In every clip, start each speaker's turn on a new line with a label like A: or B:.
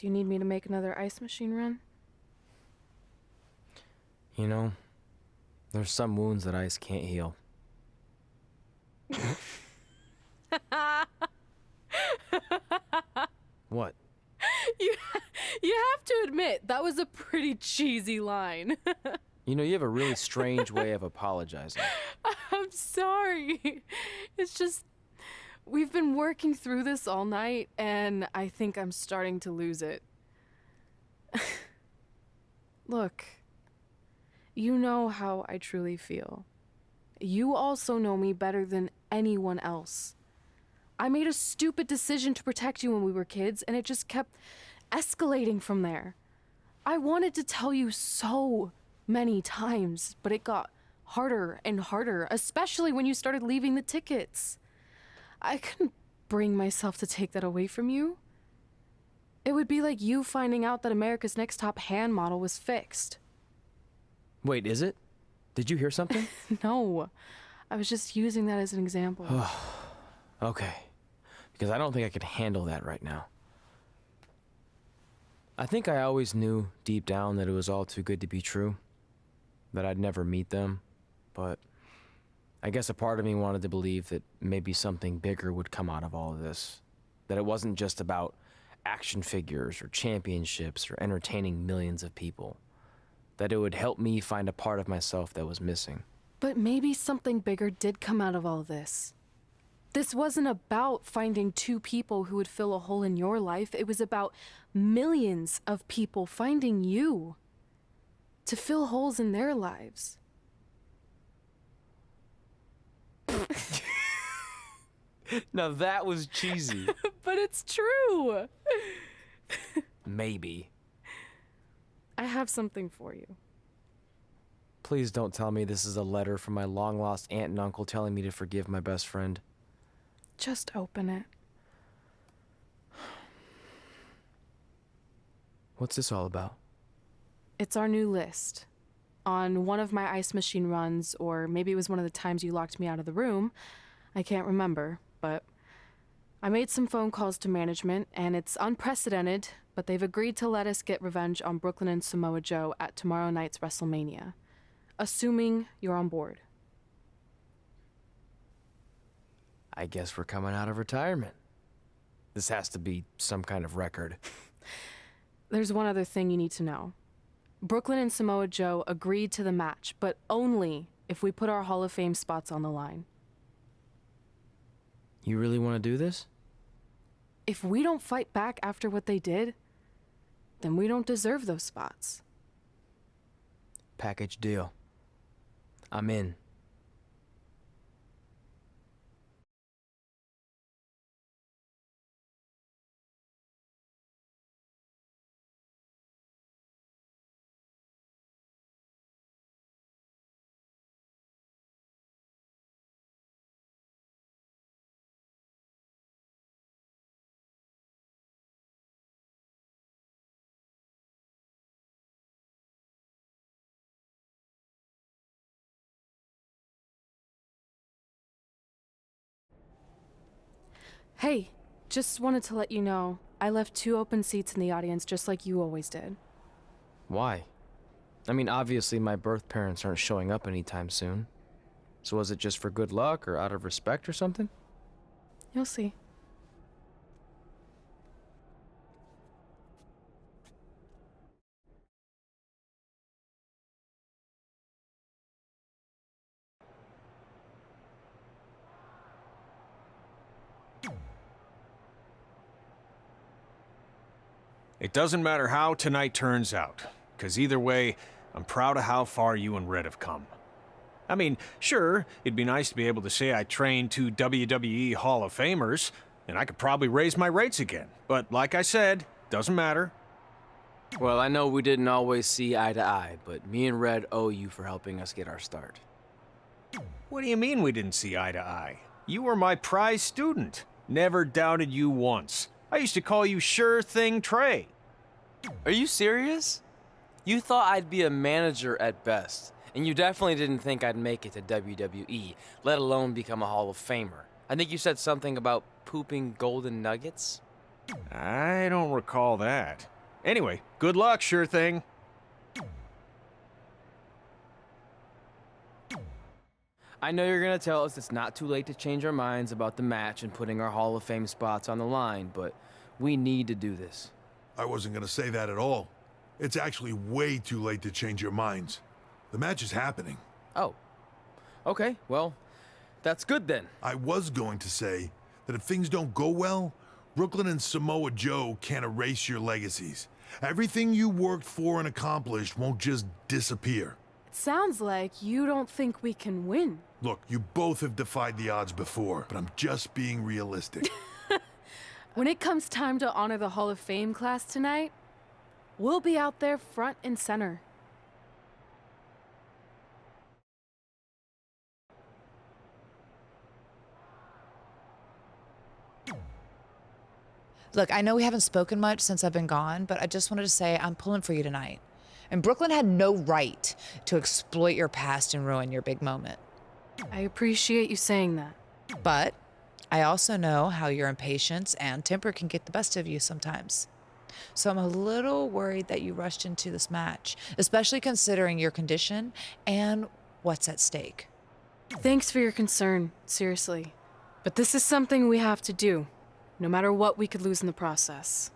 A: Do you need me to make another ice machine run?
B: You know, there's some wounds that ice can't heal. What?
A: You, you have to admit, that was a pretty cheesy line.
B: You know, you have a really strange way of apologizing.
A: I'm sorry. It's just, we've been working through this all night, and I think I'm starting to lose it. Look, you know how I truly feel. You also know me better than anyone else. I made a stupid decision to protect you when we were kids, and it just kept escalating from there. I wanted to tell you so many times, but it got harder and harder, especially when you started leaving the tickets. I couldn't bring myself to take that away from you. It would be like you finding out that America's Next Top Hand model was fixed.
B: Wait, is it? Did you hear something?
A: No, I was just using that as an example.
B: Okay, because I don't think I could handle that right now. I think I always knew deep down that it was all too good to be true, that I'd never meet them, but I guess a part of me wanted to believe that maybe something bigger would come out of all of this, that it wasn't just about action figures or championships or entertaining millions of people, that it would help me find a part of myself that was missing.
A: But maybe something bigger did come out of all this. This wasn't about finding two people who would fill a hole in your life. It was about millions of people finding you to fill holes in their lives.
B: Now that was cheesy.
A: But it's true.
B: Maybe.
A: I have something for you.
B: Please don't tell me this is a letter from my long-lost aunt and uncle telling me to forgive my best friend.
A: Just open it.
B: What's this all about?
A: It's our new list. On one of my ice machine runs, or maybe it was one of the times you locked me out of the room, I can't remember, but I made some phone calls to management, and it's unprecedented, but they've agreed to let us get revenge on Brooklyn and Samoa Joe at tomorrow night's WrestleMania, assuming you're on board.
B: I guess we're coming out of retirement. This has to be some kind of record.
A: There's one other thing you need to know. Brooklyn and Samoa Joe agreed to the match, but only if we put our Hall of Fame spots on the line.
B: You really want to do this?
A: If we don't fight back after what they did, then we don't deserve those spots.
B: Package deal. I'm in.
A: Hey, just wanted to let you know, I left 2 open seats in the audience just like you always did.
B: Why? I mean, obviously my birth parents aren't showing up anytime soon. So was it just for good luck or out of respect or something?
A: You'll see.
C: It doesn't matter how tonight turns out, because either way, I'm proud of how far you and Red have come. I mean, sure, it'd be nice to be able to say I trained 2 WWE Hall of Famers, and I could probably raise my rates again. But like I said, doesn't matter.
B: Well, I know we didn't always see eye to eye, but me and Red owe you for helping us get our start.
C: What do you mean we didn't see eye to eye? You were my prize student. Never doubted you once. I used to call you Sure Thing Trey.
B: Are you serious? You thought I'd be a manager at best, and you definitely didn't think I'd make it to WWE, let alone become a Hall of Famer. I think you said something about pooping golden nuggets?
C: I don't recall that. Anyway, good luck, sure thing.
B: I know you're gonna tell us it's not too late to change our minds about the match and putting our Hall of Fame spots on the line, but we need to do this.
D: I wasn't gonna say that at all. It's actually way too late to change your minds. The match is happening.
B: Oh. Okay, well, that's good then.
D: I was going to say that if things don't go well, Brooklyn and Samoa Joe can't erase your legacies. Everything you worked for and accomplished won't just disappear.
A: It sounds like you don't think we can win.
D: Look, you both have defied the odds before, but I'm just being realistic.
A: When it comes time to honor the Hall of Fame class tonight, we'll be out there front and center.
E: Look, I know we haven't spoken much since I've been gone, but I just wanted to say I'm pulling for you tonight. And Brooklyn had no right to exploit your past and ruin your big moment.
A: I appreciate you saying that.
E: But I also know how your impatience and temper can get the best of you sometimes. So I'm a little worried that you rushed into this match, especially considering your condition and what's at stake.
A: Thanks for your concern, seriously. But this is something we have to do, no matter what we could lose in the process.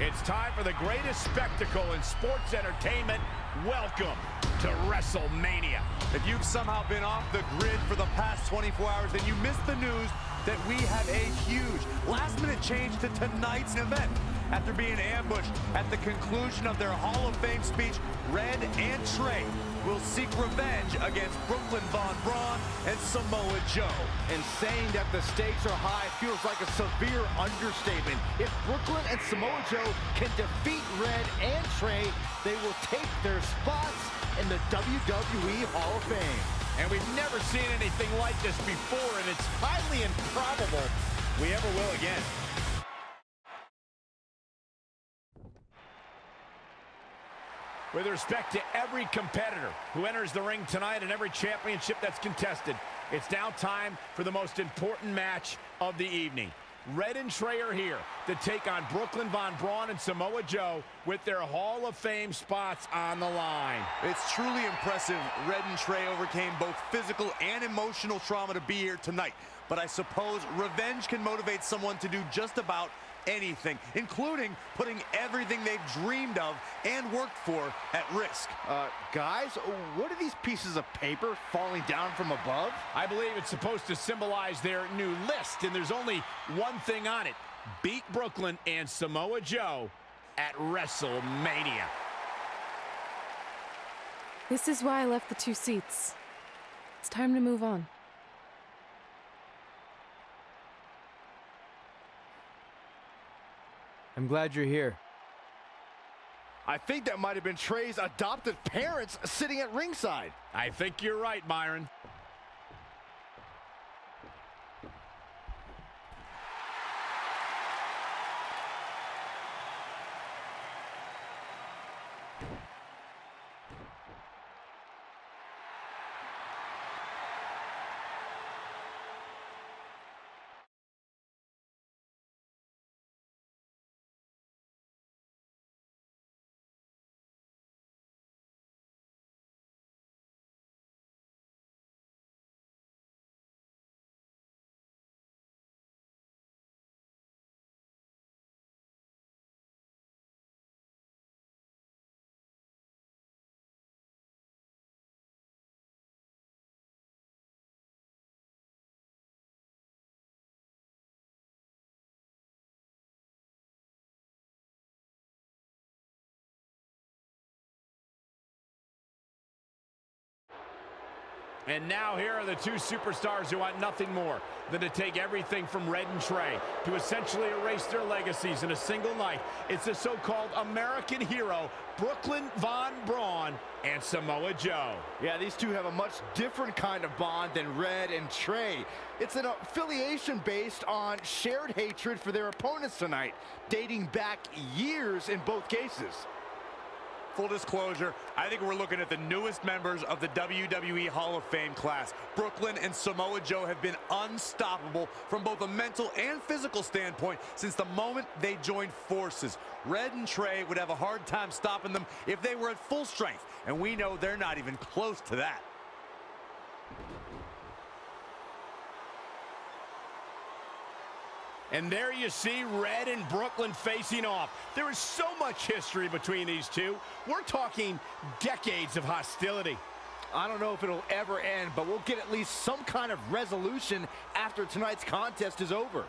F: It's time for the greatest spectacle in sports entertainment. Welcome to WrestleMania.
G: If you've somehow been off the grid for the past 24 hours, then you missed the news that we have a huge last-minute change to tonight's event. After being ambushed at the conclusion of their Hall of Fame speech, Red and Trey will seek revenge against Brooklyn Von Braun and Samoa Joe.
F: And saying that the stakes are high feels like a severe understatement. If Brooklyn and Samoa Joe can defeat Red and Trey, they will take their spots in the WWE Hall of Fame. And we've never seen anything like this before, and it's highly improbable we ever will again. With respect to every competitor who enters the ring tonight and every championship that's contested, it's now time for the most important match of the evening. Red and Trey are here to take on Brooklyn Von Braun and Samoa Joe with their Hall of Fame spots on the line.
G: It's truly impressive Red and Trey overcame both physical and emotional trauma to be here tonight. But I suppose revenge can motivate someone to do just about anything, including putting everything they've dreamed of and worked for at risk.
F: Guys, what are these pieces of paper falling down from above? I believe it's supposed to symbolize their new list, and there's only one thing on it. Beat Brooklyn and Samoa Joe at WrestleMania.
A: This is why I left the 2 seats. It's time to move on.
B: I'm glad you're here.
F: I think that might have been Trey's adopted parents sitting at ringside. I think you're right, Byron.
H: And now here are the two superstars who want nothing more than to take everything from Red and Trey to essentially erase their legacies in a single night. It's the so-called American hero, Brooklyn Von Braun and Samoa Joe.
F: Yeah, these two have a much different kind of bond than Red and Trey. It's an affiliation based on shared hatred for their opponents tonight, dating back years in both cases.
G: Full disclosure, I think we're looking at the newest members of the WWE Hall of Fame class. Brooklyn and Samoa Joe have been unstoppable from both a mental and physical standpoint since the moment they joined forces. Red and Trey would have a hard time stopping them if they were at full strength, and we know they're not even close to that.
H: And there you see Red and Brooklyn facing off. There is so much history between these two. We're talking decades of hostility.
F: I don't know if it'll ever end, but we'll get at least some kind of resolution after tonight's contest is over.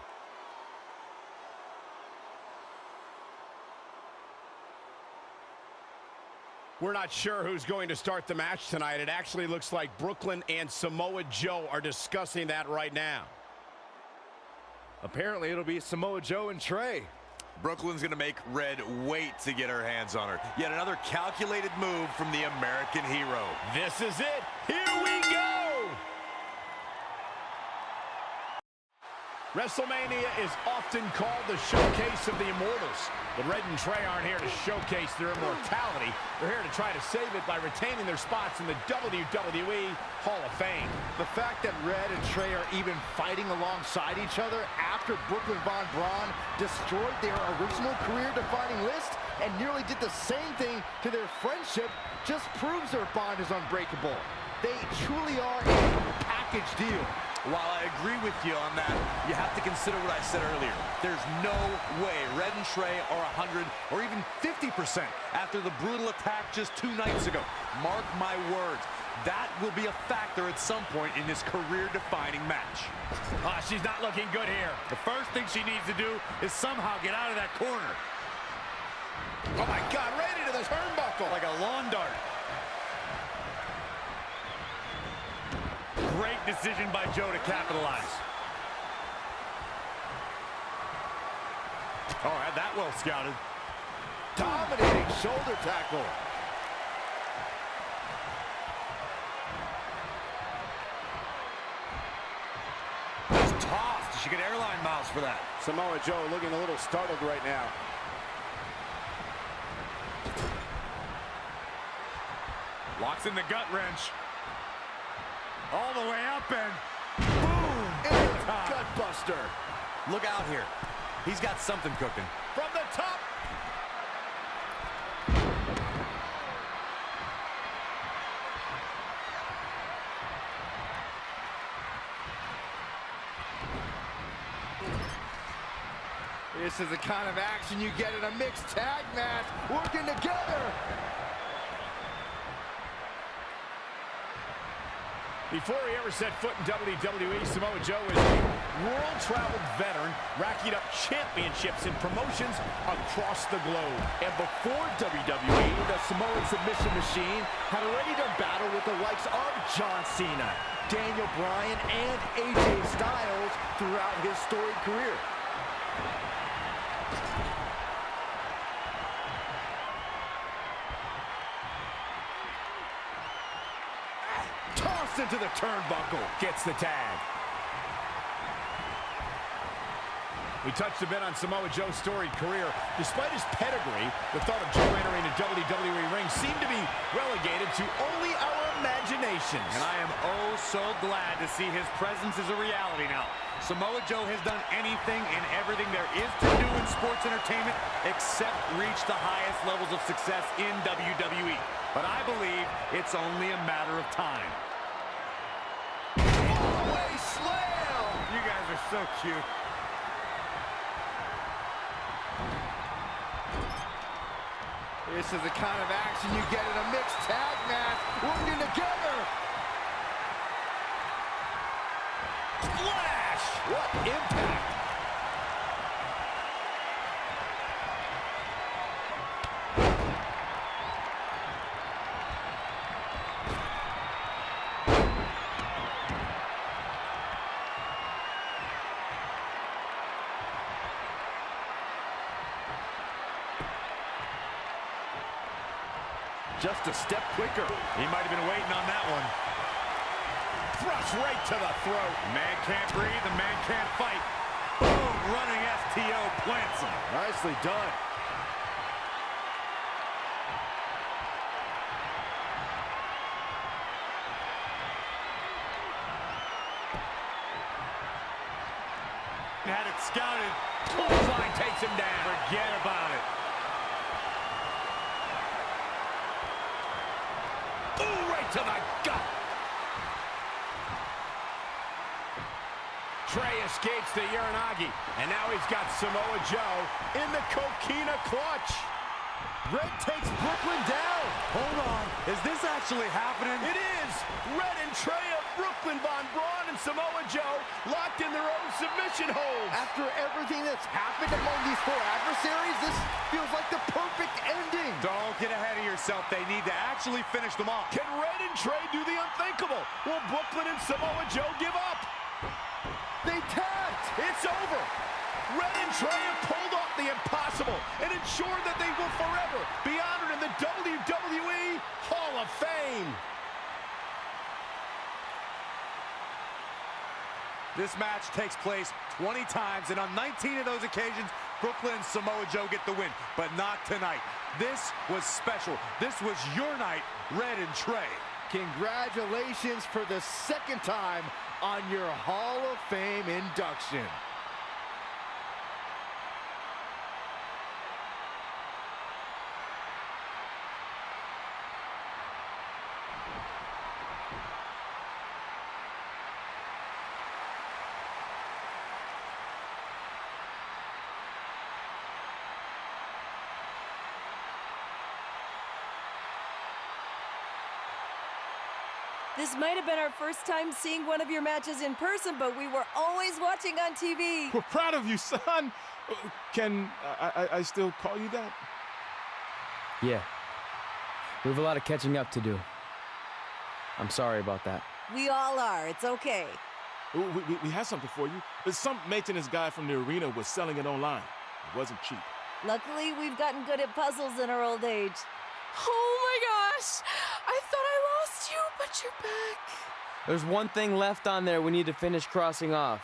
H: We're not sure who's going to start the match tonight. It actually looks like Brooklyn and Samoa Joe are discussing that right now.
F: Apparently, it'll be Samoa Joe and Trey.
G: Brooklyn's gonna make Red wait to get her hands on her. Yet another calculated move from the American hero.
H: This is it. Here we go. WrestleMania is often called the showcase of the immortals. But Red and Trey aren't here to showcase their immortality. They're here to try to save it by retaining their spots in the WWE Hall of Fame.
F: The fact that Red and Trey are even fighting alongside each other after Brooklyn Von Braun destroyed their original career-defining list and nearly did the same thing to their friendship just proves their bond is unbreakable. They truly are a package deal.
G: While I agree with you on that, you have to consider what I said earlier. There's no way Red and Trey are 100 or even 50% after the brutal attack just 2 nights ago. Mark my words, that will be a factor at some point in this career-defining match.
H: She's not looking good here.
G: The first thing she needs to do is somehow get out of that corner.
H: Oh my God, right into the turnbuckle.
G: Like a lawn dart. Great decision by Joe to capitalize. Oh, had that well scouted.
F: Dominating shoulder tackle.
G: Just tossed. She get airline miles for that.
H: Samoa Joe looking a little startled right now.
G: Locks in the gut wrench. All the way up and boom!
F: Gut buster.
G: Look out here. He's got something cooking.
H: From the top.
F: This is the kind of action you get in a mixed tag match. Working together.
H: Before he ever set foot in WWE, Samoa Joe is a world-traveled veteran, racking up championships in promotions across the globe.
F: And before WWE, the Samoan submission machine had already done battle with the likes of John Cena, Daniel Bryan, and AJ Styles throughout his storied career. Tossed into the turnbuckle.
H: Gets the tag. We touched a bit on Samoa Joe's storied career. Despite his pedigree, the thought of Joe entering a WWE ring seemed to be relegated to only our imaginations.
G: And I am oh so glad to see his presence is a reality now. Samoa Joe has done anything and everything there is to do in sports entertainment except reach the highest levels of success in WWE. But I believe it's only a matter of time.
F: Fallaway slam!
G: You guys are so cute.
F: This is the kind of action you get in a mixed tag match. Working together.
H: Splash!
F: What impact! just a step quicker.
G: He might have been waiting on that one.
H: Thrust right to the throat.
G: Man can't breathe, the man can't fight. Boom, running STO plants him.
F: Nicely done.
G: Had it scouted.
H: Clothesline takes him down.
G: Forget about it.
H: Ooh, right to the gut. Trey escapes the Uranagi, and now he's got Samoa Joe in the Coquina clutch.
F: Red takes Brooklyn down.
G: Hold on. Is this actually happening?
H: It is. Red and Trey of Brooklyn, Von Braun, and Samoa Joe locked in their own submission holds.
F: After everything that's happened among these four adversaries, this feels like the perfect ending.
G: Don't get ahead of yourself. They need to actually finish them off.
H: Can Red and Trey do the unthinkable? Will Brooklyn and Samoa Joe give up?
F: They tapped.
H: It's over. Red and Trey have pulled off the impossible and ensured that they will forever be honored in the WWE Hall of Fame.
G: This match takes place 20 times, and on 19 of those occasions, Brooklyn and Samoa Joe get the win, but not tonight. This was special. This was your night, Red and Trey.
F: Congratulations for the second time on your Hall of Fame induction.
I: This might have been our first time seeing one of your matches in person, but we were always watching on TV.
J: We're proud of you, son. Can I still call you that?
B: Yeah. We have a lot of catching up to do. I'm sorry about that.
I: We all are. It's okay.
J: We have something for you. Some maintenance guy from the arena was selling it online. It wasn't cheap.
I: Luckily, we've gotten good at puzzles in our old age.
A: Oh my gosh! I thought I lost you, but you're back.
B: There's one thing left on there we need to finish crossing off.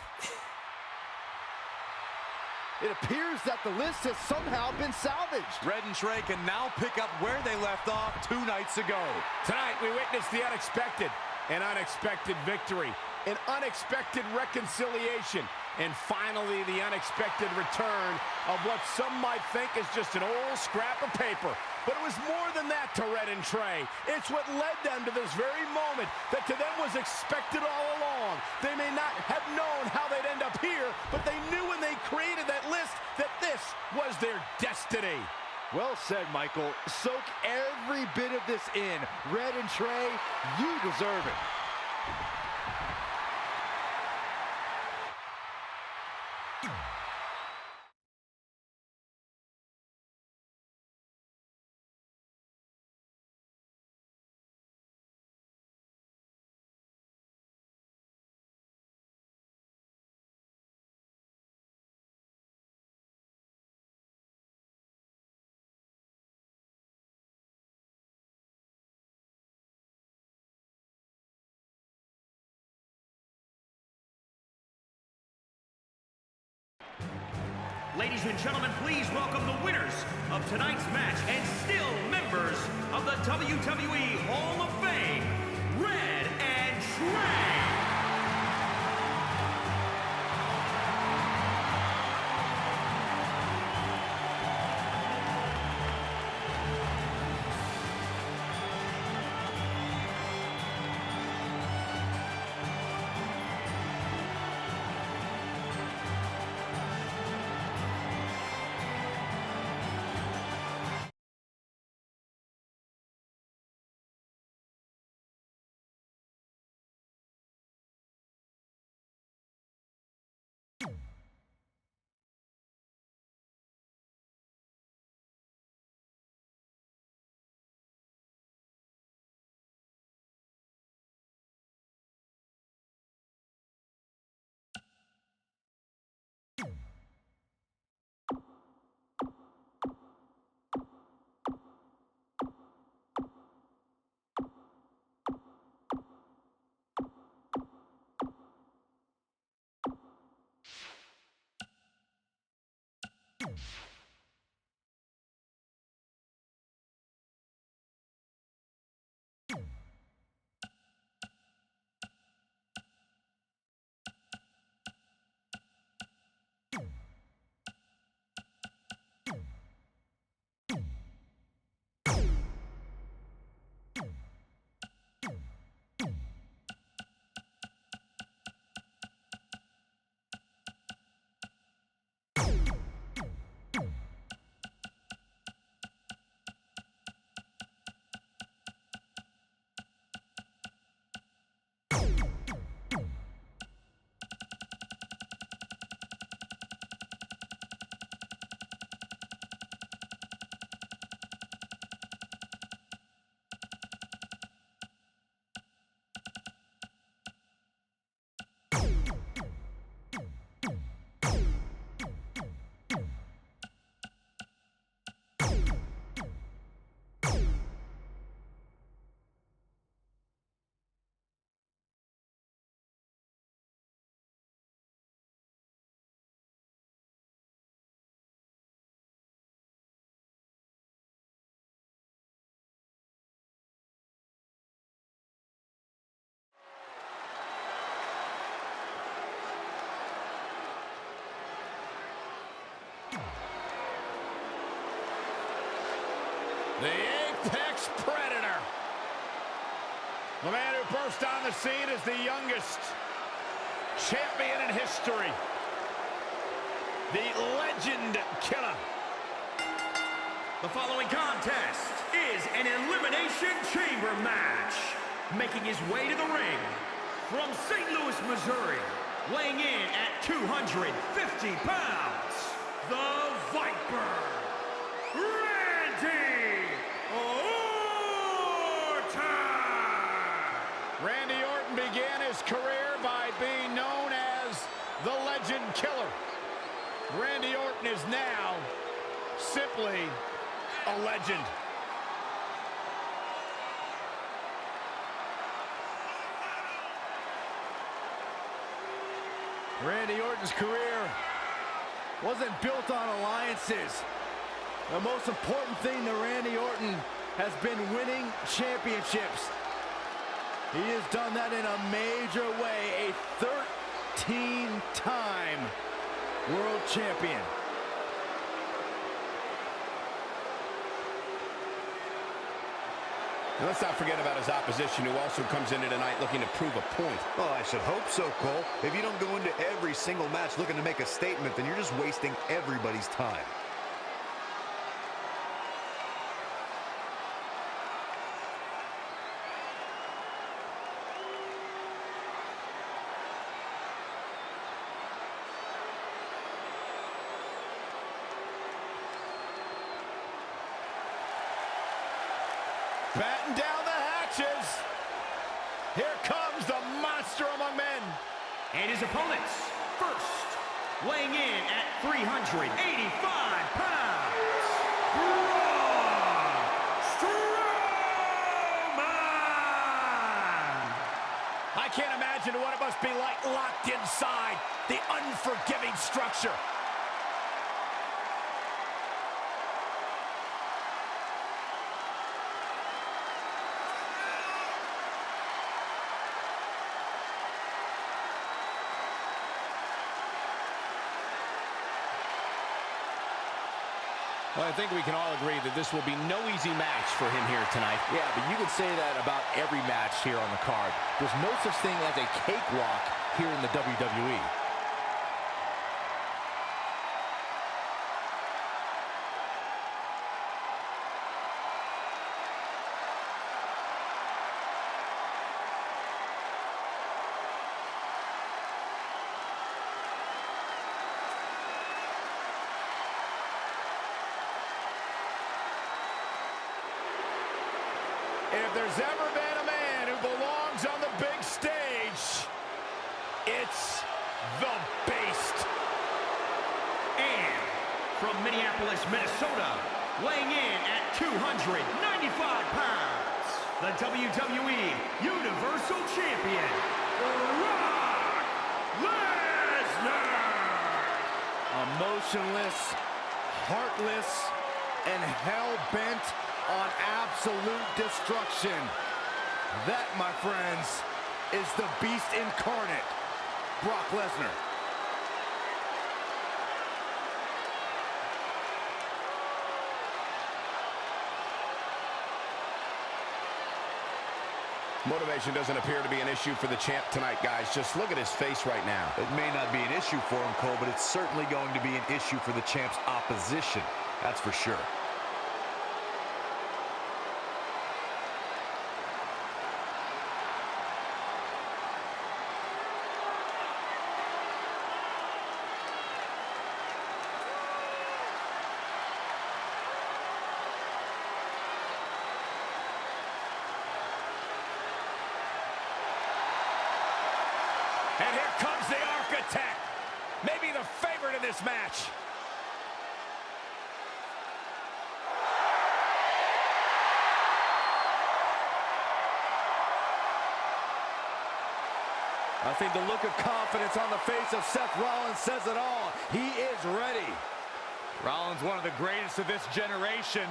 F: It appears that the list has somehow been salvaged.
G: Red and Trey can now pick up where they left off 2 nights ago.
H: Tonight, we witnessed the unexpected, an unexpected victory, an unexpected reconciliation, and finally the unexpected return of what some might think is just an old scrap of paper. But it was more than that to Red and Trey. It's what led them to this very moment that to them was expected all along. They may not have known how they'd end up here, but they knew when they created that list that this was their destiny.
F: Well said, Michael. Soak every bit of this in. Red and Trey, you deserve it.
K: Ladies and gentlemen, please welcome the winners of tonight's match and still members of the WWE Hall of Fame, Red and Trey.
H: The Apex Predator. The man who burst on the scene is the youngest champion in history. The Legend Killer.
K: The following contest is an Elimination Chamber match. Making his way to the ring from St. Louis, Missouri, weighing in at 250 pounds, the Viper, Randy Orton!
H: Randy Orton began his career by being known as the Legend Killer. Randy Orton is now simply a legend.
F: Randy Orton's career wasn't built on alliances. The most important thing to Randy Orton has been winning championships. He has done that in a major way, a 13-time world champion.
H: And let's not forget about his opposition, who also comes into tonight looking to prove a point.
L: Well, I should hope so, Cole. If you don't go into every single match looking to make a statement, then you're just wasting everybody's time.
H: Batten down the hatches. Here comes the monster among men.
K: And his opponents, first, weighing in at 385 pounds, Braun Strowman!
H: I can't imagine what it must be like locked inside the unforgiving structure. Well, I think we can all agree that this will be no easy match for him here tonight.
F: Yeah, but you can say that about every match here on the card. There's no such thing as a cakewalk here in the WWE.
H: If there's ever been a man who belongs on the big stage, it's the Beast.
K: And from Minneapolis, Minnesota, weighing in at 295 pounds, the WWE Universal Champion, Brock Lesnar!
F: Emotionless, heartless, and hell-bent on absolute destruction. That, my friends, is the Beast incarnate, Brock Lesnar.
H: Motivation doesn't appear to be an issue for the champ tonight, guys. Just look at his face right now.
L: It may not be an issue for him, Cole, but it's certainly going to be an issue for the champ's opposition. That's for sure.
H: And here comes the Architect, maybe the favorite in this match.
F: I think the look of confidence on the face of Seth Rollins says it all. He is ready.
M: Rollins, one of the greatest of this generation.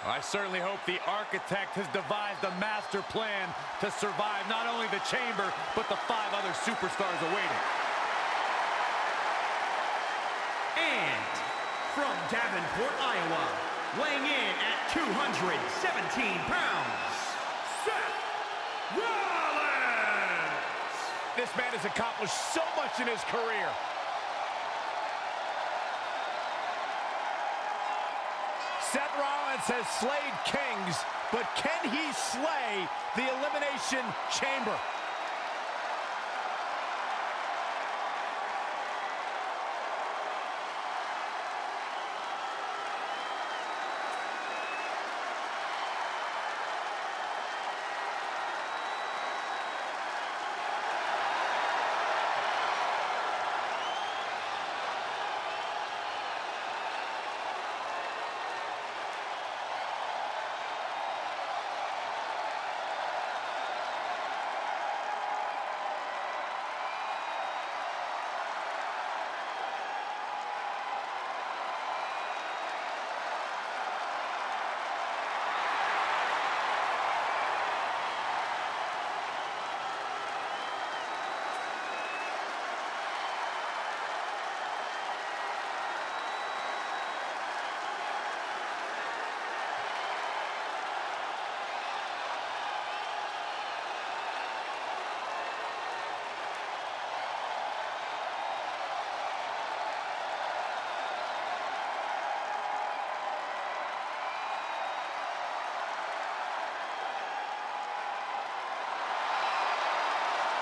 M: I certainly hope the Architect has devised a master plan to survive not only the Chamber, but the 5 other superstars awaiting.
K: And from Davenport, Iowa, weighing in at 217 pounds, Seth Rollins!
H: This man has accomplished so much in his career. Seth Rollins has slayed kings, but can he slay the Elimination Chamber?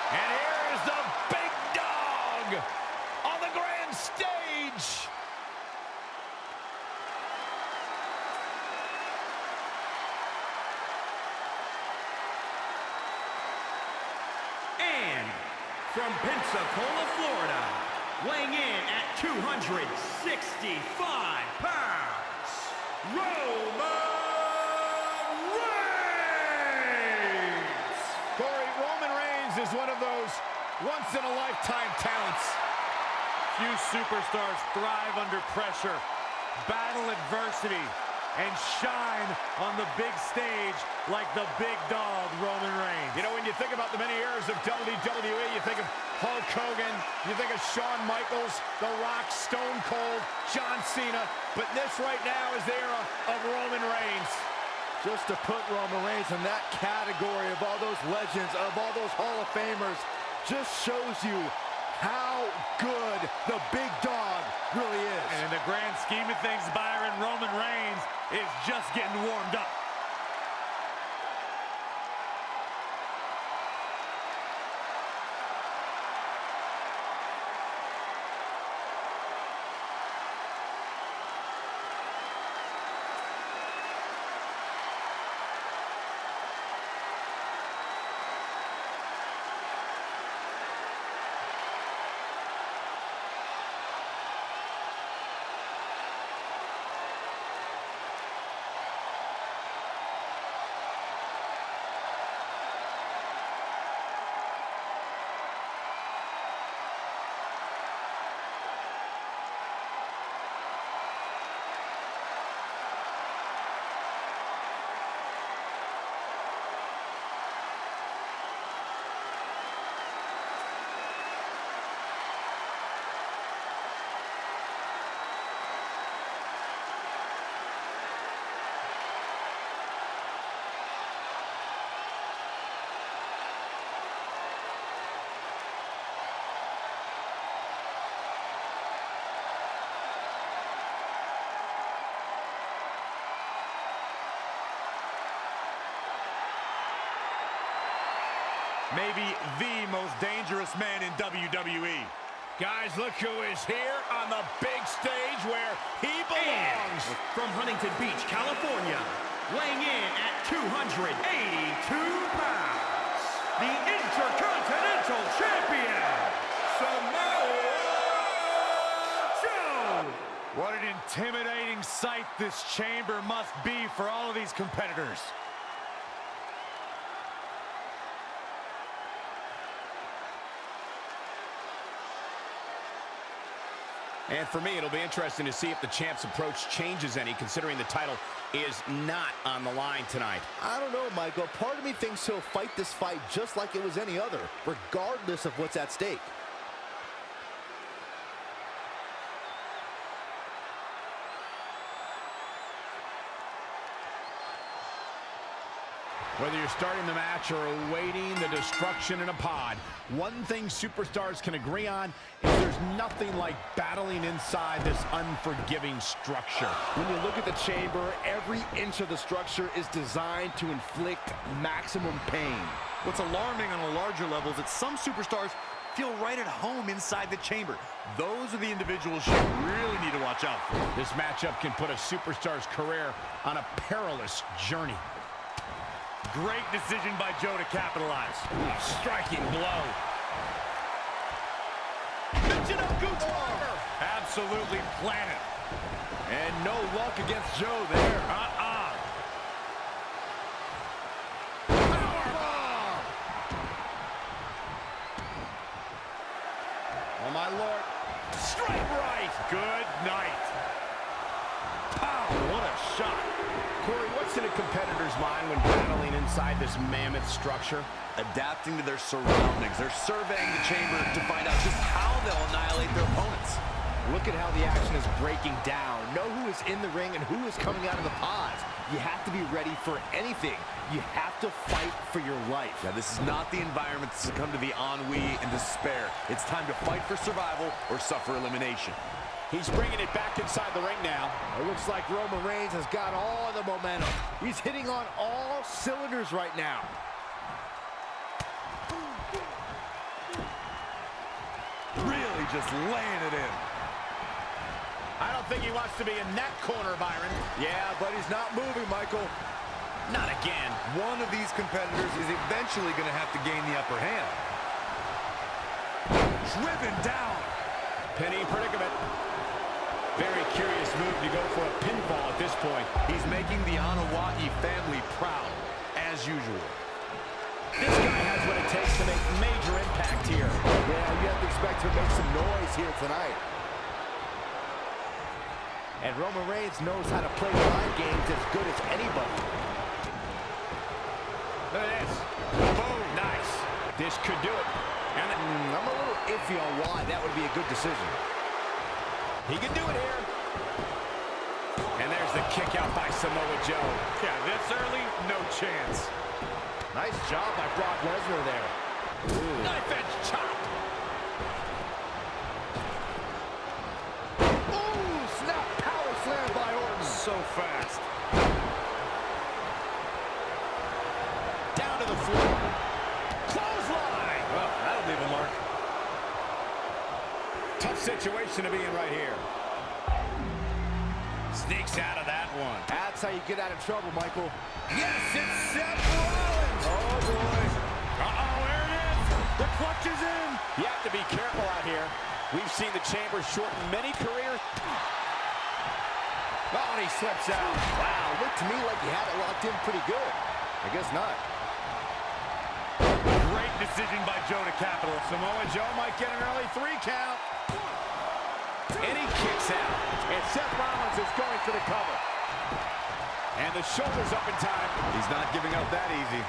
H: And here is the big dog on the grand stage.
K: And from Pensacola, Florida, weighing in at 265 pounds, Roman Reigns!
H: Corey, Roman Reigns is one of those once-in-a-lifetime talents.
M: Few superstars thrive under pressure, battle adversity, and shine on the big stage like the big dog, Roman Reigns.
H: You know, when you think about the many eras of WWE, you think of Hulk Hogan, you think of Shawn Michaels, The Rock, Stone Cold, John Cena, but this right now is the era of Roman Reigns.
F: Just to put Roman Reigns in that category of all those legends, of all those Hall of Famers, just shows you how good the big dog really is.
M: And in the grand scheme of things, Byron, Roman Reigns is just getting warmed up. Maybe the most dangerous man in WWE.
H: Guys, look who is here on the big stage where he belongs.
K: And from Huntington Beach, California, weighing in at 282 pounds, the Intercontinental Champion, Samoa Joe!
M: What an intimidating sight this chamber must be for all of these competitors.
H: And for me, it'll be interesting to see if the champ's approach changes any, considering the title is not on the line tonight.
F: I don't know, Michael. Part of me thinks he'll fight this fight just like it was any other, regardless of what's at stake.
H: Whether you're starting the match or awaiting the destruction in a pod, one thing superstars can agree on is there's nothing like battling inside this unforgiving structure.
F: When you look at the chamber, every inch of the structure is designed to inflict maximum pain.
L: What's alarming on a larger level is that some superstars feel right at home inside the chamber. Those are the individuals you really need to watch out for.
H: This matchup can put a superstar's career on a perilous journey.
M: Great decision by Joe to capitalize.
H: Striking blow.
M: Absolutely planted.
F: And no luck against Joe there.
H: Oh, my Lord. Straight right.
M: Good night.
F: Pow, what a shot.
H: Corey, what's in a competitor's mind when battling inside this mammoth structure?
L: Adapting to their surroundings. They're surveying the chamber to find out just how they'll annihilate their opponents.
F: Look at how the action is breaking down. Know who is in the ring and who is coming out of the pods. You have to be ready for anything. You have to fight for your life.
L: Now, this is not the environment to succumb to the ennui and despair. It's time to fight for survival or suffer elimination.
H: He's bringing it back inside the ring now.
F: It looks like Roman Reigns has got all the momentum. He's hitting on all cylinders right now.
L: Really just laying it in.
H: I don't think he wants to be in that corner, Byron.
F: Yeah, but he's not moving, Michael.
H: Not again.
L: One of these competitors is eventually going to have to gain the upper hand.
F: Driven down.
H: Penny predicament. Very curious move to go for a pinfall at this point.
L: He's making the Anoa'i family proud, as usual.
H: This guy has what it takes to make major impact here.
F: Yeah, you have to expect to make some noise here tonight. And Roman Reigns knows how to play mind games as good as anybody.
H: Look at this. Boom. Nice. This could do it. And
F: I'm a little iffy on why that would be a good decision.
H: He can do it here. And there's the kick out by Samoa Joe.
M: Yeah, this early, no chance.
F: Nice job by Brock Lesnar there.
H: Ooh. Knife edge chop.
F: Ooh, snap power slam by Orton.
M: So fast.
H: Down to the floor. Clothesline.
M: Well, that'll leave a mark.
H: Tough situation to be in right here. Sneaks out of that one.
F: That's how you get out of trouble, Michael.
H: Yes, it's Seth Rollins.
F: Oh, boy.
M: Uh-oh, there it is. The clutch is in.
H: You have to be careful out here. We've seen the chamber shorten many careers.
F: Oh, and he slips out. Wow, looked to me like he had it locked in pretty good. I guess not.
M: Great decision by Joe to capitalize.
H: Samoa Joe might get an early 3 count. And he kicks out.
M: And Seth Rollins is going for the cover.
H: And the shoulder's up in time.
L: He's not giving up that easy.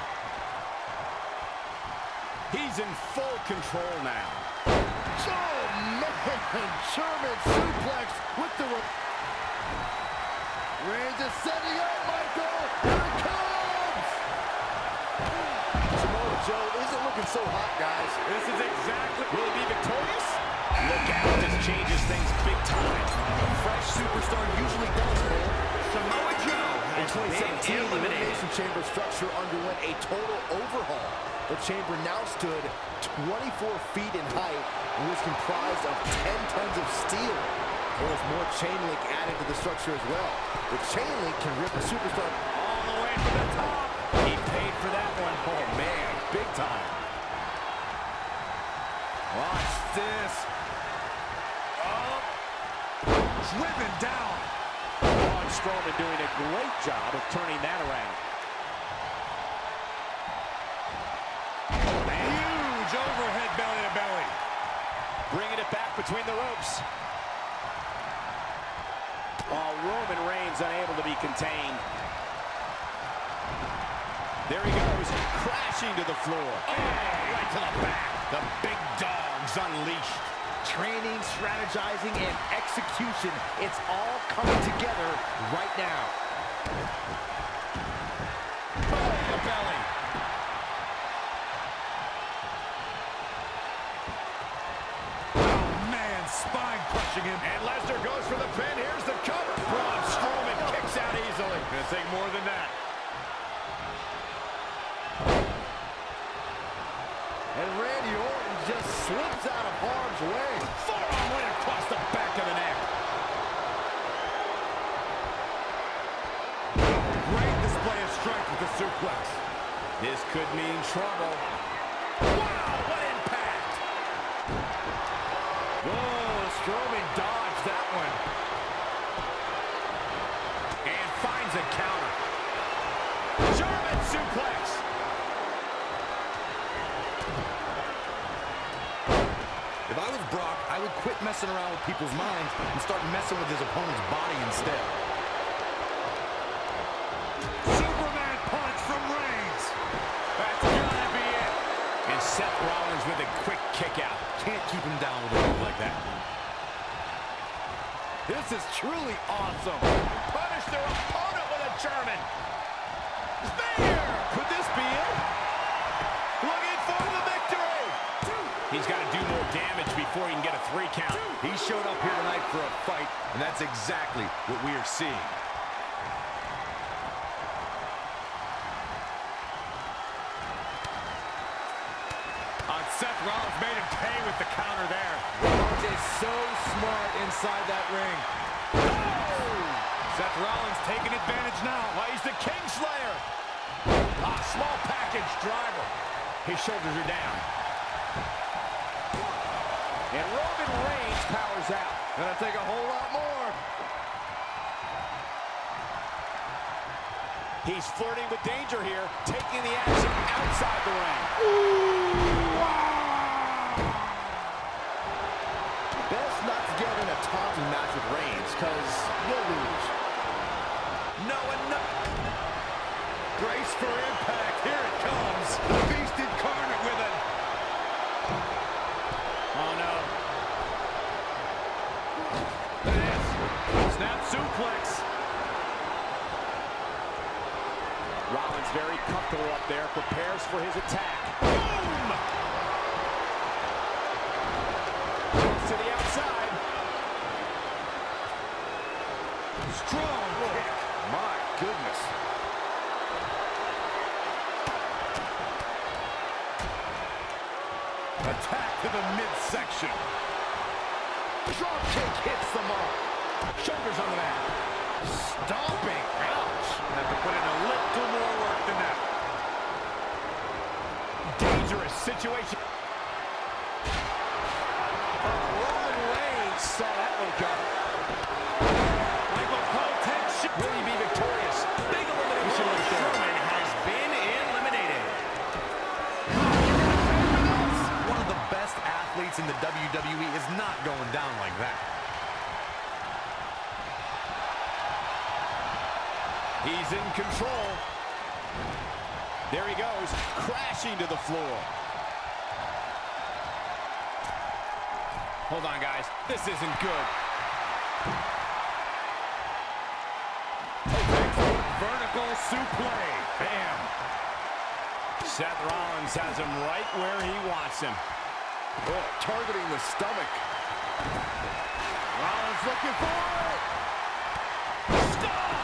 H: He's in full control now.
F: Oh, man. German suplex with the... Reigns is setting up, Michael. Here it comes. Samoa Joe isn't looking so hot, guys.
M: This is exactly...
H: Will he be victorious? Look out, this changes things big time.
F: A fresh superstar usually does, man.
K: Samoa Joe
F: In
K: has been
F: 2017, the
K: eliminated.
F: Elimination Chamber structure underwent a total overhaul. The chamber now stood 24 feet in height and was comprised of 10 tons of steel. There was more chain link added to the structure as well. The chain link can rip a superstar
H: All the way to the top. He paid for that one.
F: Oh, man, big time. Watch this. Oh, driven down.
H: Braun Strowman doing a great job of turning that around.
M: Huge overhead belly to belly.
H: Bringing it back between the ropes. Oh, Roman Reigns unable to be contained. There he goes, crashing to the floor. Oh, right to the back. The big dog's unleashed.
F: Training, strategizing, and execution. It's all coming together right now.
H: Oh, the belly.
M: pushing him.
H: And Lesnar goes for the pin. Here's the cover. Braun Strowman kicks out easily.
M: Gonna take more than that.
F: And Randy Orton just slips out of harm's way.
H: Forearm right across the back of the neck.
M: Great display of strength with the suplex.
H: This could mean trouble. Wow, what impact!
M: Whoa, Strowman dodged that one.
H: And finds a counter. German suplex.
L: If I was Brock, I would quit messing around with people's minds and start messing with his opponent's body instead.
M: Superman punch from Reigns. That's gotta be it.
H: And Seth Rollins with a quick kick out.
L: Can't keep him down with a move like that.
H: This is truly awesome. Punish their opponent with a German. Spear! Could this be it? Looking for the victory. He's got to do more damage before he can get a 3 count.
L: He showed up here tonight for a fight, and that's exactly what we are seeing.
M: Seth Rollins made him pay with the counter there. Rollins is so smart inside that ring. Oh! Seth Rollins taking advantage now.
H: Well, he's the Kingslayer. Small package driver. His shoulders are down. And Roman Reigns powers out.
F: Gonna take a whole lot more.
H: He's flirting with danger here, taking the action outside the ring.
F: Best not to get in a taunting match with Reigns, because you'll lose.
H: No.
F: Brace for impact. Here it comes. The Beast incarnate with it.
H: Oh, no.
M: That is. Snap suplex.
H: Rollins very comfortable up there, prepares for his attack. Boom! Jumps to the outside.
F: Strong kick. My goodness.
M: Attack to the midsection.
F: Drop kick hits the mark.
H: Shoulders on the mat.
F: Stomping. Ouch.
M: Have to put in a little more work than that.
H: Dangerous situation.
F: Roman Reigns saw that one coming.
M: Michael Cole takes shit.
H: Will he be victorious? Big elimination right there.
K: Strowman has been eliminated.
L: One of the best athletes in the WWE is not going down like that.
H: He's in control. There he goes, crashing to the floor. Hold on, guys. This isn't good.
M: Vertical suplex. Bam.
H: Seth Rollins has him right where he wants him.
F: Oh, targeting the stomach. Rollins looking for it.
H: Stop!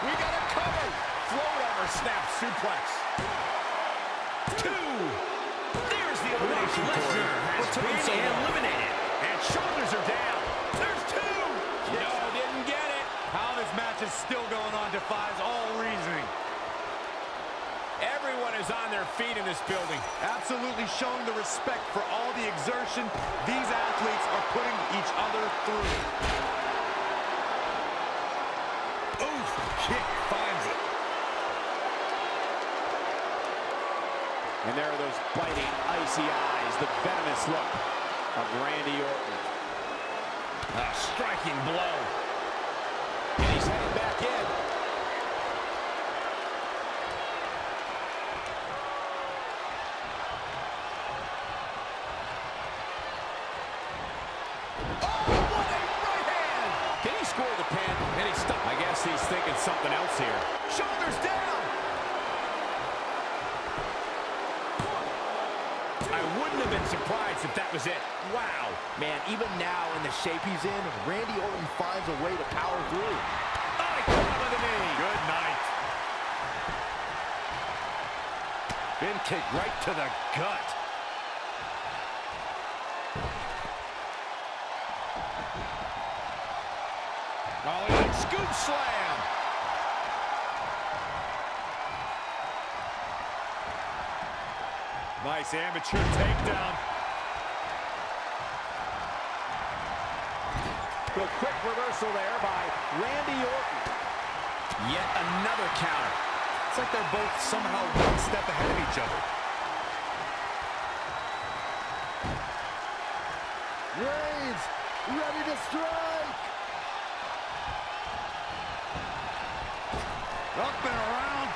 H: We got it covered. Float over snap suplex. 2. There's the elimination.
K: Lesnar has been eliminated.
H: And shoulders are down. There's 2. No, didn't get it.
M: How this match is still going on defies all reasoning.
H: Everyone is on their feet in this building.
L: Absolutely showing the respect for all the exertion these athletes are putting each other through.
F: Oof. Kick finds it.
H: And there are those biting, icy eyes, the venomous look of Randy Orton. A striking blow. And he's heading back in. Oh, what a right hand! Can he score the pin? And he's stuck. I guess he's thinking something else here. Shoulders down! I wouldn't have been surprised surprised if that was it. Wow.
F: Man, even now in the shape he's in, Randy Orton finds a way to power through.
H: Oh, he caught him with a knee.
M: Good night.
F: Been kicked right to the gut.
H: Oh, scoop slam.
M: Nice amateur takedown.
H: The quick reversal there by Randy Orton. Yet another counter.
L: It's like they're both somehow one step ahead of each other.
F: Reigns, ready to strike.
M: Up and around.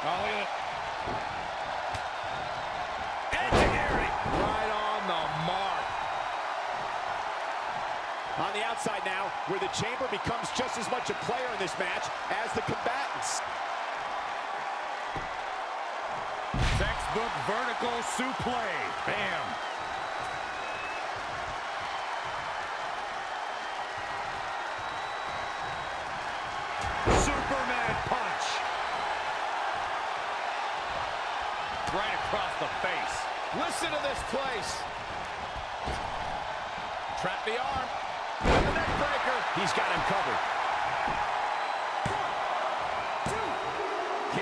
M: Oh, look at it.
H: Right on the mark. On the outside now, where the chamber becomes just as much a player in this match as the combatants.
M: Textbook vertical suplex. Bam. Superman punch. Right across the face.
H: Listen to this place. Trap the arm. And the neck breaker. He's got him covered. He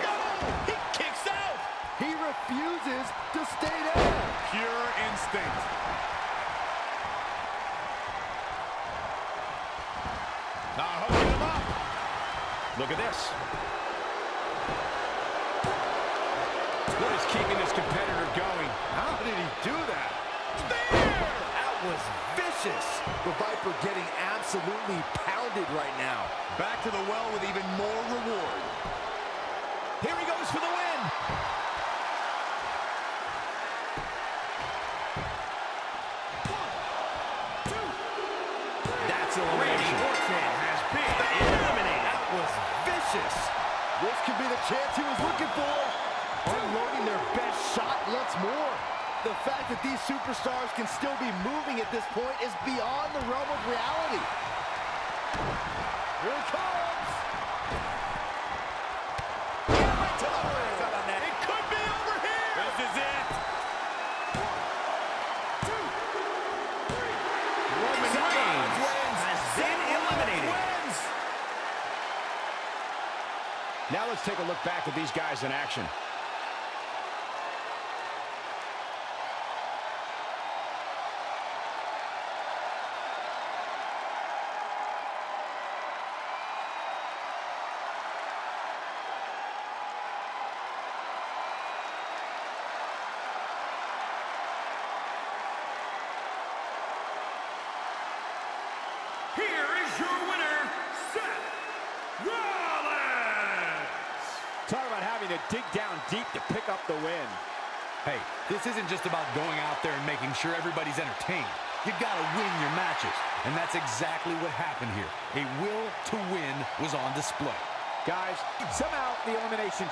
H: kicks out.
F: He refuses to stay down.
M: Pure instinct.
H: Hooking him up. Look at this. What is keeping this competitor going?
F: How did he do that? That was vicious. The Viper getting absolutely pounded right now.
L: Back to the well with even more reward.
H: Here he goes for the win. That's elimination.
K: Orton has been eliminated.
F: That was vicious. This could be the chance he was looking for. Unloading their best shot once more. The fact that these superstars can still be moving at this point is beyond the realm of reality. Here it comes.
H: Right to the ring. It could be over here.
M: This is it.
K: Roman Reigns has been eliminated.
H: Now let's take a look back at these guys in action.
K: Here is your winner, Seth Rollins.
H: Talk about having to dig down deep to pick up the win.
L: Hey, this isn't just about going out there and making sure everybody's entertained. You gotta win your matches, and that's exactly what happened here. A will to win was on display.
H: Guys, somehow the elimination